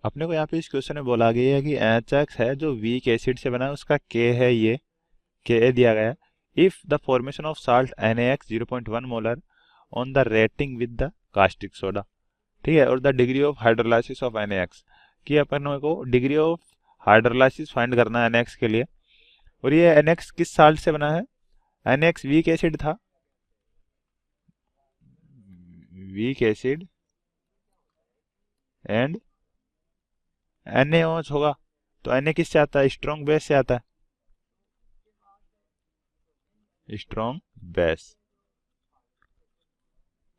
अपने को यहाँ पे इस क्वेश्चन में बोला गया है कि HX है जो वीक एसिड से बना है, उसका K है, ये Ka दिया गया है। If the formation of salt NaX 0.1 molar on the rating with the caustic soda, ठीक है, और the degree of hydrolysis of NaX, कि अपन को डिग्री ऑफ हाइड्रोलाइसिस फाइंड करना है NaX के लिए। और ये NaX किस साल्ट से बना है? NaX वीक एसिड था, वीक एसिड एंड NaOH होगा। तो Na किससे आता है? स्ट्रॉन्ग बेस से आता है, स्ट्रॉन्ग बेस।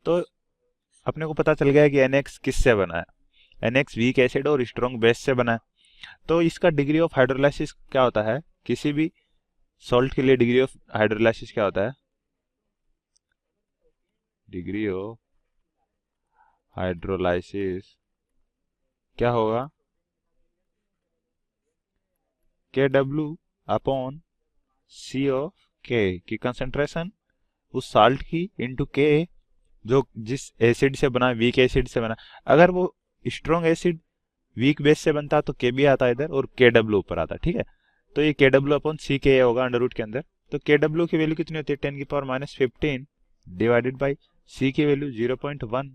तो अपने को पता चल गया है कि NaX किससे बना है, NaX वीक एसिड और स्ट्रॉन्ग बेस से बना है। तो इसका डिग्री ऑफ हाइड्रोलाइसिस क्या होता है? किसी भी सॉल्ट के लिए डिग्री ऑफ हाइड्रोलाइसिस क्या होता है? डिग्री ऑफ हाइड्रोलाइसिस क्या होगा? KW upon C of K, की कंसंट्रेशन उस साल्ट की इनटू K, जो जिस एसिड से बना, वीक एसिड से बना। अगर वो स्ट्रॉन्ग एसिड वीक बेस से बनता तो K भी आता इधर और KW ऊपर आता, ठीक है। तो ये KW अपॉन CK होगा अंडर रूट के अंदर। तो KW की वैल्यू कितनी होती है? 10⁻⁻15 डिवाइडेड बाई C की वैल्यू 0.1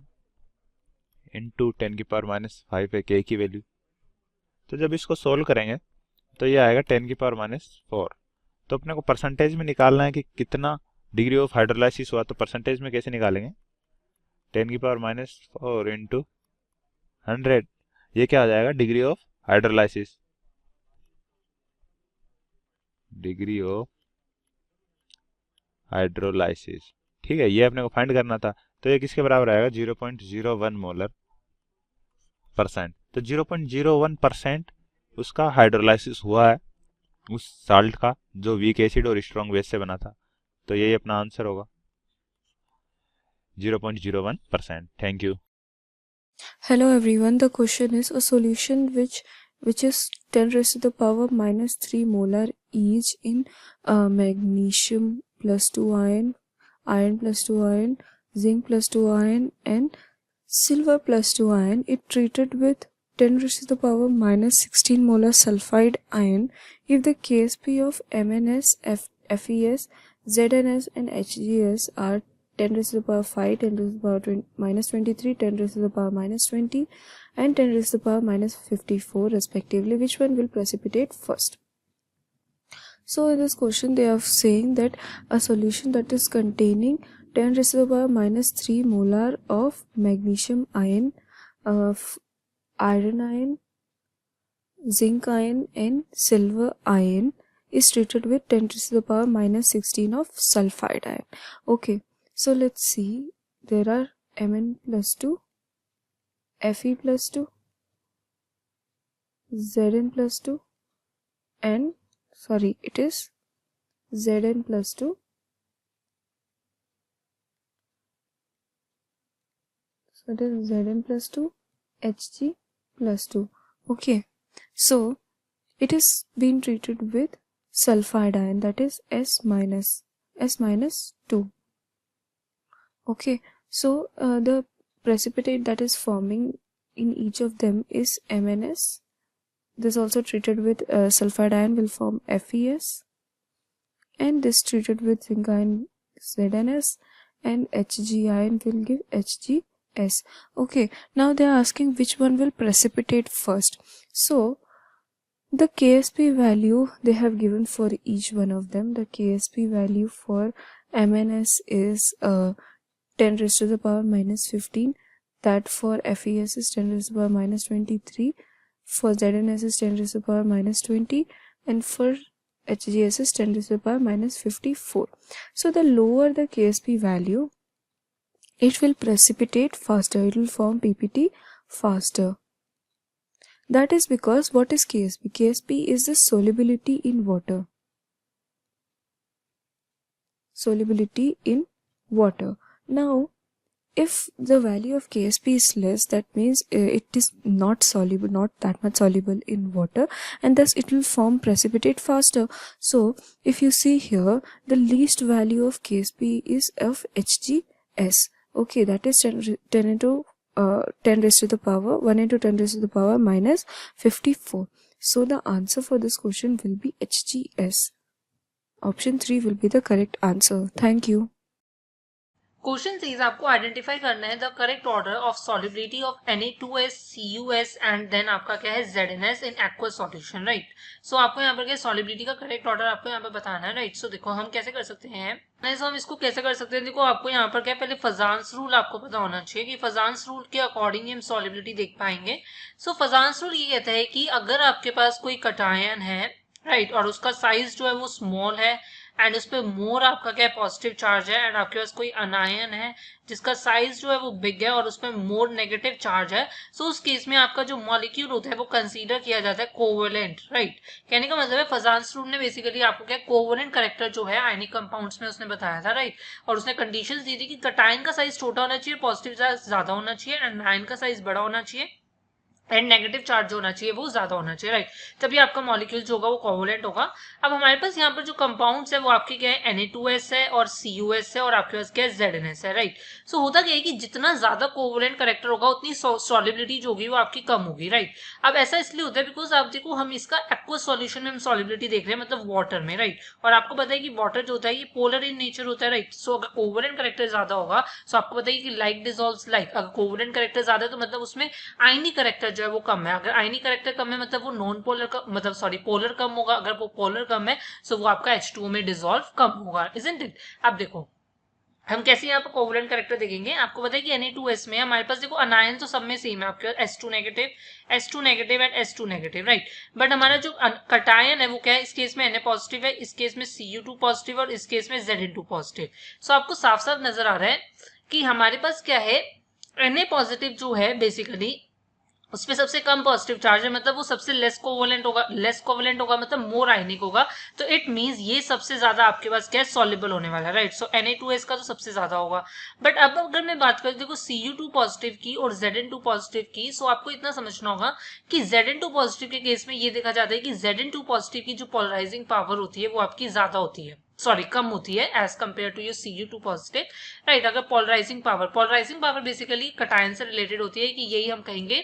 इंटू 10⁻⁻5 है K की वैल्यू। तो जब इसको सोल्व करेंगे तो ये आएगा 10⁻⁴। तो अपने को परसेंटेज में निकालना है कि कितना डिग्री ऑफ हाइड्रोलाइसिस हुआ। तो परसेंटेज में कैसे निकालेंगे? 10⁻⁴ इंटू 100, ये क्या आ जाएगा? Degree of hydrolysis, degree of hydrolysis, ठीक है। ये अपने को फाइंड करना था। तो ये किसके बराबर आएगा? 0.01 मोलर परसेंट। तो 0.01% उसका हाइड्रोलाइसिस हुआ है उस साल्ट का जो वीक एसिड और स्ट्रॉन्ग बेस से बना था। तो यही अपना आंसर होगा, 0.01%। Thank you. Hello everyone. The question is a solution which is 10 raised to the power minus 3 molar each in magnesium plus 2 iron, iron plus 2 iron, zinc plus 2 iron and silver plus 2 iron. It treated with 10 raised to the power minus 16 molar sulfide iron. If the Ksp of MnS, FeS, ZnS and HgS are 10 raised to the power 5, 10 raised to the power minus 23, 10 raised to the power minus 20 and 10 raised to the power minus 54 respectively, which one will precipitate first? So in this question they are saying that a solution that is containing 10 raised to the power minus 3 molar of magnesium ion, iron ion, zinc ion and silver ion is treated with 10 raised to the power minus 16 of sulfide ion. Okay, so let's see, there are Mn plus 2, Fe plus 2, Zn plus 2 and sorry, it is Zn plus 2. So it is Zn plus 2, Hg plus 2. Okay, so it is being treated with sulfide ion, that is S minus 2. Okay, so the precipitate that is forming in each of them is MnS. This also treated with sulfide ion will form FeS, and this treated with zinc ion ZnS, and Hg ion will give HgS. Okay, now they are asking which one will precipitate first. So the Ksp value they have given for each one of them. The Ksp value for MnS is 10 raised to the power minus 15. That for FeS is 10 raised to the power minus 23. For ZnS is 10 raised to the power minus 20. And for HgS is 10 raised to the power minus 54. So the lower the Ksp value, it will precipitate faster. It will form PPT faster. That is because what is Ksp? Ksp is the solubility in water. Solubility in water. Now, if the value of Ksp is less, that means it is not soluble, not that much soluble in water, and thus it will form precipitate faster. So, if you see here, the least value of Ksp is of Hgs. Okay, that is 10 into 10 raised to the power 1 into 10 raised to the power minus 54. So the answer for this question will be HGS. Option 3 will be the correct answer. Thank you. Question is आपको identify करना है the correct order of solubility of Na2S, CuS and then आपका क्या है ZnS in aqueous solution, right. So आपको यहाँ पर क्या सॉलिबिलिटी का करेक्ट ऑर्डर आपको यहाँ पर बताना है, राइट. सो देखो हम कैसे कर सकते हैं, हम इसको कैसे कर सकते हैं. देखो आपको यहाँ पर क्या पहले फजान्स रूल आपको पता होना चाहिए कि फजान्स रूल के अकॉर्डिंग हम सॉलिबिलिटी देख पाएंगे. सो फजान्स रूल ये कहता है कि अगर आपके पास कोई कटायन है, राइट, और उसका साइज जो है वो स्मॉल है एंड उस पर मोर आपका क्या पॉजिटिव चार्ज है, एंड आपके पास कोई अनायन है जिसका साइज जो है वो बिग है और उसमें मोर नेगेटिव चार्ज है, सो उस केस में आपका जो मॉलिक्यूल होता है वो कंसीडर किया जाता है कोवेलेंट, राइट. कहने का मतलब है फजान्स रूल ने बेसिकली आपको क्या कोवेलेंट कैरेक्टर जो है आयनिक कंपाउंड्स में उसने बताया था, राइट. और उसने कंडीशंस दी थी कि कटायन का साइज छोटा होना चाहिए, पॉजिटिव चार्ज ज्यादा होना चाहिए, एंड आयन का साइज बड़ा होना चाहिए एंड नेगेटिव चार्ज होना चाहिए वो ज्यादा होना चाहिए, राइट. तभी आपका मॉलिक्यूल जो होगा वो कोवेलेंट होगा. अब हमारे पास यहाँ पर जो कंपाउंड्स है वो आपके क्या है Na2S है और CuS है और आपके पास क्या है ZnS है, राइट. सो होता क्या है कि जितना ज्यादा कोवेलेंट कैरेक्टर होगा उतनी सॉलिबिलिटी जो होगी वो आपकी कम होगी, राइट. अब ऐसा इसलिए होता है बिकॉज आप देखो हम इसका एक्वस सॉल्यूशन में हम सॉलिबिलिटी देख रहे हैं, मतलब वाटर में, राइट. और आपको पता है कि वाटर जो होता है ये पोलर इन नेचर होता है, राइट. सो अगर कोवेलेंट कैरेक्टर ज्यादा होगा सो आपको पता है कि लाइक डिसॉल्व्स लाइक. अगर कोवेलेंट कैरेक्टर ज्यादा है तो मतलब उसमें आयनिक कैरेक्टर जो है वो कम है. अगर आयनिक कैरेक्टर कम है मतलब वो नॉन पोलर का मतलब सॉरी पोलर कम होगा. अगर वो पोलर कम है सो वो आपका H2O में डिसॉल्व कम होगा, इजंट इट. अब देखो हम कैसे यहाँ पर कोवेलेंट कैरेक्टर देखेंगे. आपको पता है कि Na2S में हमारे पास देखो अनायन तो सब में सेम है, आपके H2 negative and H2 negative, right. But हमारा जो कटायन है वो क्या है, इस केस में Na पॉजिटिव है, इस केस में Cu2 पॉजिटिव और इस केस में Zn2 पॉजिटिव. सो आपको साफ साफ नजर आ रहा है कि हमारे पास क्या है Na पॉजिटिव जो है बेसिकली उसमें सबसे कम पॉजिटिव चार्ज है, मतलब वो सबसे लेस कोवेलेंट होगा मतलब मोर आयनिक होगा. तो इट मींस ये सबसे ज्यादा आपके पास क्या है सॉल्युबल होने वाला है, राइट. सो Na2S का तो सबसे ज्यादा होगा. बट अब अगर मैं बात करूं देखो Cu2 पॉजिटिव की और Zn2 पॉजिटिव की, सो आपको इतना समझना होगा कि Zn2 पॉजिटिव के केस में ये देखा जाता है कि Zn2 पॉजिटिव की जो पोलराइजिंग पावर होती है वो आपकी ज्यादा होती है, सॉरी कम होती है as compare to your Cu2 positive, right. अगर पोलराइजिंग पावर बेसिकली कटायन से रिलेटेड होती है कि यही हम कहेंगे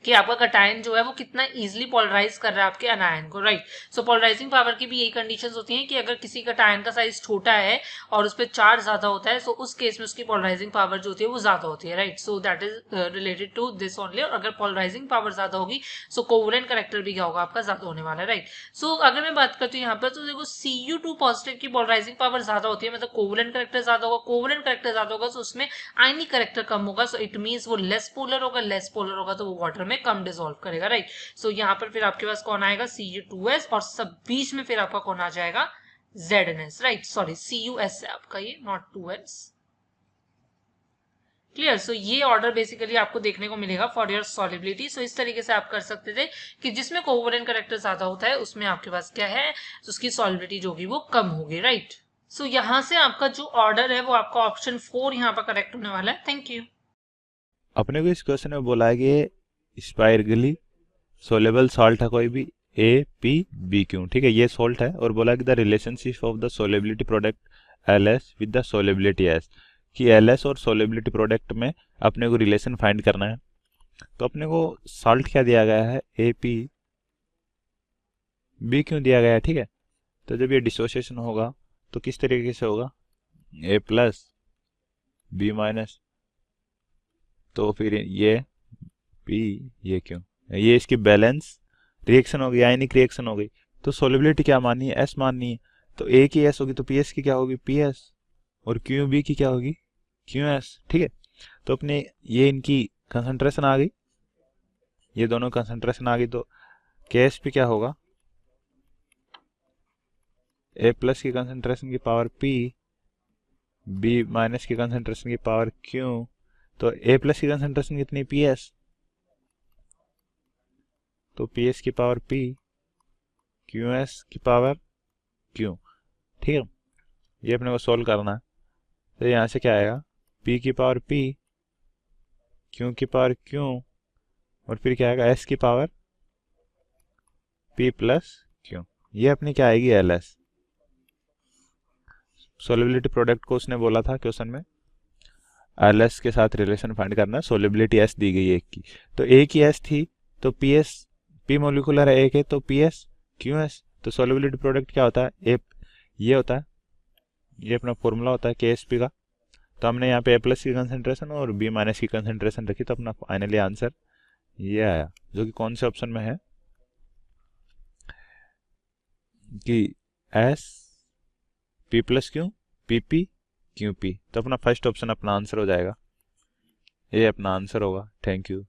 कि आपका कटायन जो है वो कितना इजीली पोलराइज कर रहा है आपके अनायन को, राइट. सो पोलराइजिंग पावर की भी यही कंडीशंस होती हैं कि अगर किसी कटायन का साइज छोटा है और उस पर चार्ज ज्यादा होता है, सो उस केस में उसकी पोलराइजिंग पावर जो होती है वो ज्यादा होती है, right. So that is related to this only. और अगर पोलराइजिंग पावर ज्यादा होगी सो कोवेलेंट कैरेक्टर भी क्या होगा आपका ज्यादा होने वाला है, राइट. सो अगर मैं बात करती हूँ यहाँ पर तो देखो Cu2 पॉजिटिव की पोलराइजिंग पावर ज्यादा होती है, मतलब कोवेलेंट कैरेक्टर ज्यादा होगा. कोवेलेंट कैरेक्टर ज्यादा होगा तो उसमें आयनिक कैरेक्टर कम होगा, सो इट मींस वो लेस पोलर होगा तो वो वाटर में कम डिसॉल्व करेगा, राइट. सो यहाँ पर फिर आपके पास कौन आएगा Cu2S और सब बीच में फिर आपका कौन आ जाएगा ZnS, राइट. सॉरी CuS है आपका ये, नॉट 2S. क्लियर. सो ये ऑर्डर बेसिकली आपको देखने को मिलेगा फॉर योर सॉलिबिलिटी. सो इस तरीके से आप कर सकते थे कि जिसमें कोवेलेंट कैरेक्टर ज्यादा होता है उसमें आपके पास क्या है तो उसकी सॉलिबिलिटी जो होगी वो कम होगी, राइट. सो यहाँ से आपका जो ऑर्डर है वो आपका ऑप्शन 4 यहाँ पर करेक्ट होने वाला है. Thank you. अपने को इस क्वेश्चन में बोला है कि स्पायरगली सोलेबल सॉल्ट है कोई भी APBQ, ठीक है, ये सॉल्ट है. और बोला कि the relationship of the solubility product LS with the solubility S, कि LS और सोलेबिलिटी प्रोडक्ट में अपने को रिलेशन फाइंड करना है. तो अपने को सॉल्ट क्या दिया गया है APBQ दिया गया है, ठीक है. तो जब ये डिसोसिएशन होगा तो किस तरीके से होगा A+ B-, तो फिर ये P ये क्यों, ये इसकी बैलेंस रिएक्शन हो गई, आयनिक रिएक्शन हो गई. तो सोलिबिलिटी क्या माननी है S माननी है. तो A की S होगी तो PS की क्या होगी PS, और QB की क्या होगी QS, ठीक है. तो अपने ये इनकी कंसंट्रेशन आ गई, ये दोनों कंसंट्रेशन आ गई. तो KS पे क्या होगा A+ की कंसंट्रेशन की पावर P, B- की कंसंट्रेशन की पावर Q. तो A+ की कंसंट्रेशन कितनी PS, तो PS की पावर P, QS की पावर Q, ठीक है. ये अपने को सोल्व करना है. तो यहाँ से क्या आएगा P की पावर P, Q की पावर Q, और फिर क्या आएगा S की पावर P प्लस Q. ये अपनी क्या आएगी LS. सोलिबिलिटी प्रोडक्ट को उसने बोला था क्वेश्चन में एल एस के साथ रिलेशन फाइंड करना है, सोलिबिलिटी एस दी गई है एक की, तो ए की एस थी तो पी एस, पी मोलिकुलर है एक है तो पी एस क्यू एस, तो सोलिबिलिटी प्रोडक्ट क्या होता है, ए ये होता है, ये अपना फॉर्मूला होता है के एस पी का। तो हमने यहाँ पे ए प्लस की कंसेंट्रेशन और बी माइनस की कंसेंट्रेशन रखी, तो अपना फाइनली आंसर ये आया, जो कि कौन से ऑप्शन में है कि S P plus Q P P Q P, तो अपना फर्स्ट ऑप्शन अपना आंसर हो जाएगा, ये अपना आंसर होगा। Thank you.